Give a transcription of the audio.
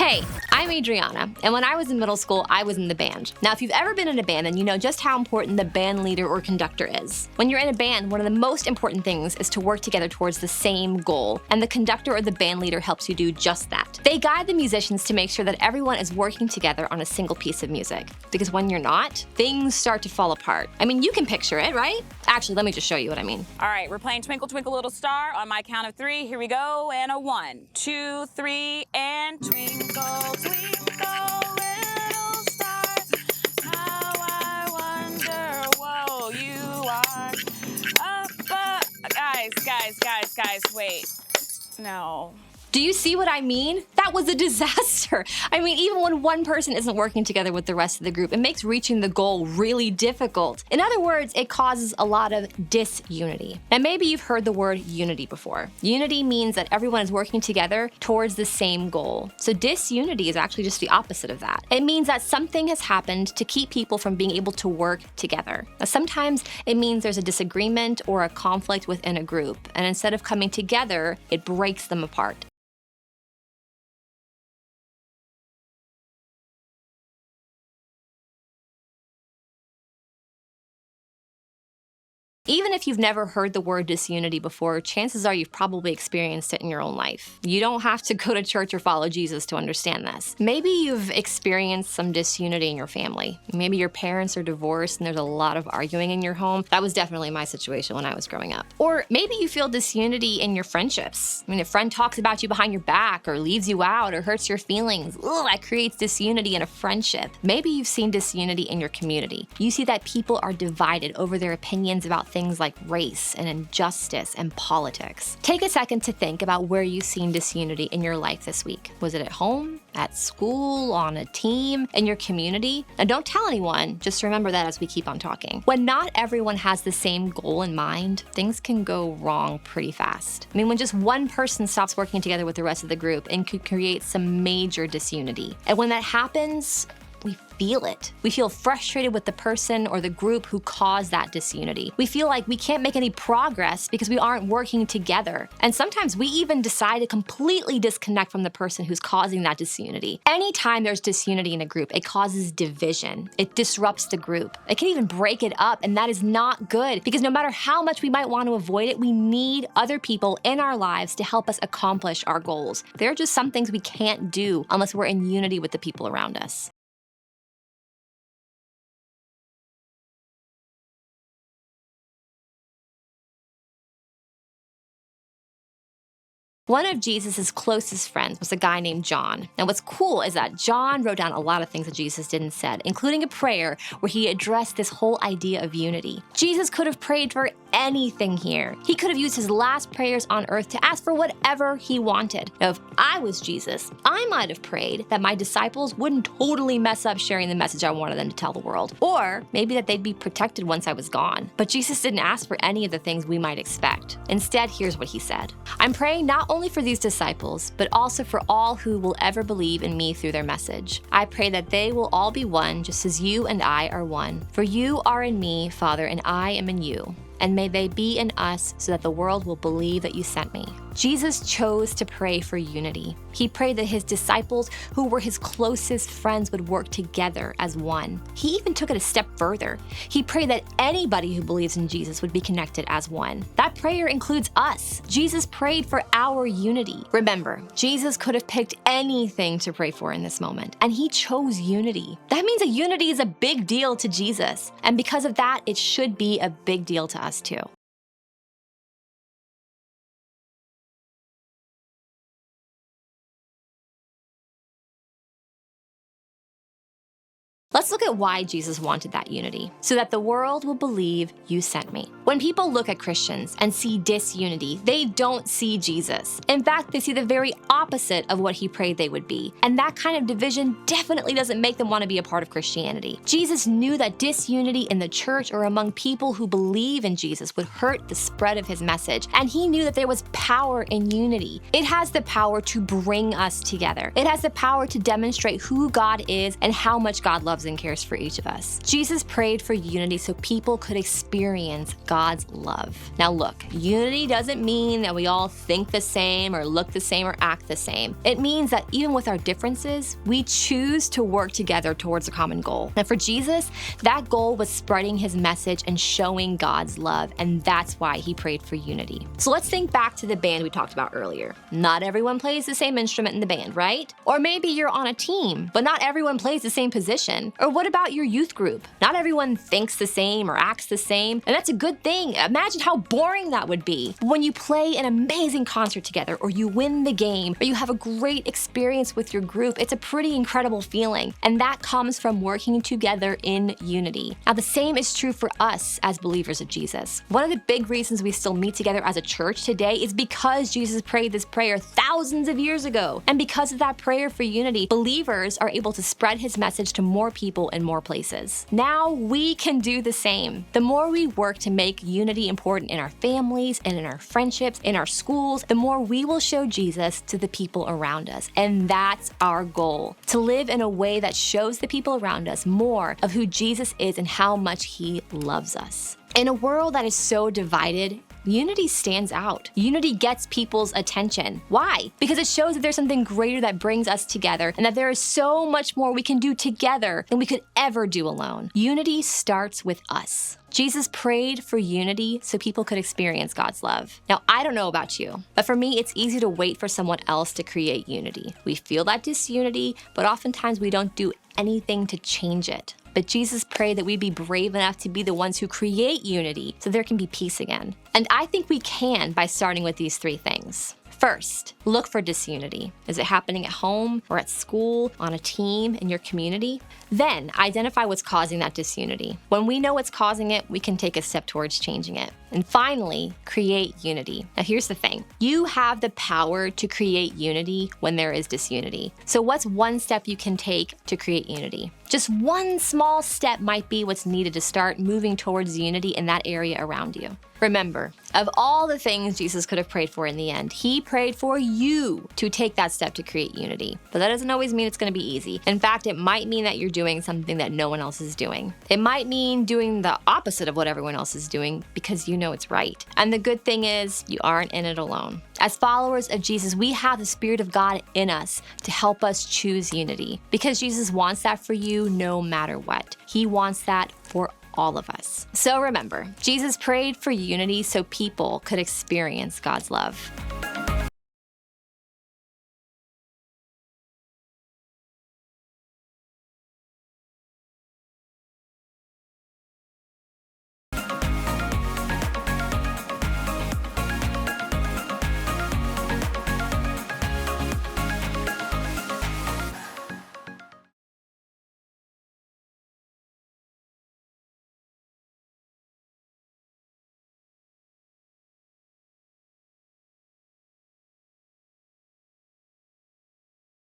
Hey, I'm Adriana, and when I was in middle school, I was in the band. Now, if you've ever been in a band, then you know just how important the band leader or conductor is. When you're in a band, one of the most important things is to work together towards the same goal, and the conductor or the band leader helps you do just that. They guide the musicians to make sure that everyone is working together on a single piece of music, because when you're not, things start to fall apart. I mean, you can picture it, right? Actually, let me just show you what I mean. All right, we're playing Twinkle, Twinkle, Little Star on my count of 3. Here we go, and a 1, 2, 3, and twinkle. Twinkle, little star, how I wonder, whoa, you are up, guys, wait, no. Do you see what I mean? That was a disaster. I mean, even when one person isn't working together with the rest of the group, it makes reaching the goal really difficult. In other words, it causes a lot of disunity. And maybe you've heard the word unity before. Unity means that everyone is working together towards the same goal. So disunity is actually just the opposite of that. It means that something has happened to keep people from being able to work together. Now, sometimes it means there's a disagreement or a conflict within a group, and instead of coming together, it breaks them apart. Even if you've never heard the word disunity before, chances are you've probably experienced it in your own life. You don't have to go to church or follow Jesus to understand this. Maybe you've experienced some disunity in your family. Maybe your parents are divorced and there's a lot of arguing in your home. That was definitely my situation when I was growing up. Or maybe you feel disunity in your friendships. I mean, a friend talks about you behind your back or leaves you out or hurts your feelings. Ugh, that creates disunity in a friendship. Maybe you've seen disunity in your community. You see that people are divided over their opinions about things like race and injustice and politics. Take a second to think about where you've seen disunity in your life this week. Was it at home, at school, on a team, in your community? And don't tell anyone, just remember that as we keep on talking. When not everyone has the same goal in mind, things can go wrong pretty fast. I mean, when just one person stops working together with the rest of the group, it could create some major disunity. And when that happens, we feel it. We feel frustrated with the person or the group who caused that disunity. We feel like we can't make any progress because we aren't working together. And sometimes we even decide to completely disconnect from the person who's causing that disunity. Anytime there's disunity in a group, it causes division. It disrupts the group. It can even break it up, and that is not good because no matter how much we might want to avoid it, we need other people in our lives to help us accomplish our goals. There are just some things we can't do unless we're in unity with the people around us. One of Jesus' closest friends was a guy named John. And what's cool is that John wrote down a lot of things that Jesus did and said, including a prayer where he addressed this whole idea of unity. Jesus could have prayed for anything here. He could have used his last prayers on earth to ask for whatever he wanted. Now, if I was Jesus, I might have prayed that my disciples wouldn't totally mess up sharing the message I wanted them to tell the world. Or maybe that they'd be protected once I was gone. But Jesus didn't ask for any of the things we might expect. Instead, here's what he said. I'm praying not only for these disciples, but also for all who will ever believe in me through their message. I pray that they will all be one, just as you and I are one. For you are in me, Father, and I am in you. And may they be in us so that the world will believe that you sent me. Jesus chose to pray for unity. He prayed that his disciples, who were his closest friends, would work together as one. He even took it a step further. He prayed that anybody who believes in Jesus would be connected as one. That prayer includes us. Jesus prayed for our unity. Remember, Jesus could have picked anything to pray for in this moment, and he chose unity. That means that unity is a big deal to Jesus. And because of that, it should be a big deal to us too. Let's look at why Jesus wanted that unity, so that the world will believe you sent me. When people look at Christians and see disunity, they don't see Jesus. In fact, they see the very opposite of what he prayed they would be. And that kind of division definitely doesn't make them want to be a part of Christianity. Jesus knew that disunity in the church or among people who believe in Jesus would hurt the spread of his message. And he knew that there was power in unity. It has the power to bring us together. It has the power to demonstrate who God is and how much God loves and cares for each of us. Jesus prayed for unity so people could experience God's love. Now look, unity doesn't mean that we all think the same or look the same or act the same. It means that even with our differences, we choose to work together towards a common goal. And for Jesus, that goal was spreading his message and showing God's love, and that's why he prayed for unity. So let's think back to the band we talked about earlier. Not everyone plays the same instrument in the band, right? Or maybe you're on a team, but not everyone plays the same position. Or what about your youth group? Not everyone thinks the same or acts the same, and that's a good thing. Imagine how boring that would be. When you play an amazing concert together, or you win the game, or you have a great experience with your group, it's a pretty incredible feeling, and that comes from working together in unity. Now, the same is true for us as believers of Jesus. One of the big reasons we still meet together as a church today is because Jesus prayed this prayer thousands of years ago. And because of that prayer for unity, believers are able to spread his message to more people in more places. Now we can do the same. The more we work to make unity important in our families and in our friendships, in our schools, the more we will show Jesus to the people around us. And that's our goal, to live in a way that shows the people around us more of who Jesus is and how much he loves us. In a world that is so divided, unity stands out. Unity gets people's attention. Why? Because it shows that there's something greater that brings us together, and that there is so much more we can do together than we could ever do alone. Unity starts with us. Jesus prayed for unity so people could experience God's love. Now, I don't know about you, but for me, it's easy to wait for someone else to create unity. We feel that disunity, but oftentimes we don't do anything to change it. But Jesus prayed that we'd be brave enough to be the ones who create unity so there can be peace again. And I think we can by starting with these 3 things. First, look for disunity. Is it happening at home or at school, on a team, in your community? Then, identify what's causing that disunity. When we know what's causing it, we can take a step towards changing it. And finally, create unity. Now here's the thing. You have the power to create unity when there is disunity. So what's one step you can take to create unity? Just one small step might be what's needed to start moving towards unity in that area around you. Remember, of all the things Jesus could have prayed for in the end, he prayed for you to take that step to create unity. But that doesn't always mean it's going to be easy. In fact, it might mean that you're doing something that no one else is doing. It might mean doing the opposite of what everyone else is doing because you know it's right. And the good thing is, you aren't in it alone. As followers of Jesus, we have the Spirit of God in us to help us choose unity, because Jesus wants that for you no matter what. He wants that for all of us. So remember, Jesus prayed for unity so people could experience God's love.